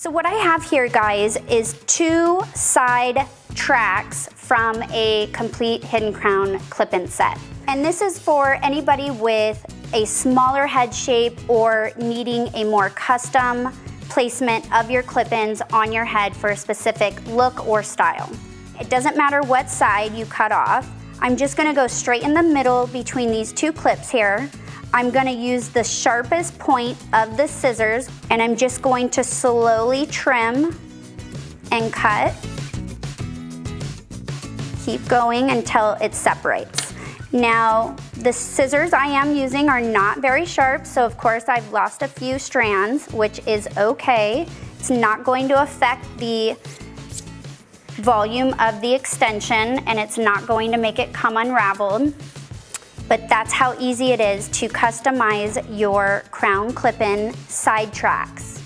So what I have here, guys, is 2 side tracks from a complete hidden crown clip-in set. And this is for anybody with a smaller head shape or needing a more custom placement of your clip-ins on your head for a specific look or style. It doesn't matter what side you cut off. I'm just gonna go straight in the middle between these 2 clips here. I'm gonna use the sharpest point of the scissors and I'm just going to slowly trim and cut. Keep going until it separates. Now, the scissors I am using are not very sharp, so of course I've lost a few strands, which is okay. It's not going to affect the volume of the extension and it's not going to make it come unraveled. But that's how easy it is to customize your crown clip-in side tracks.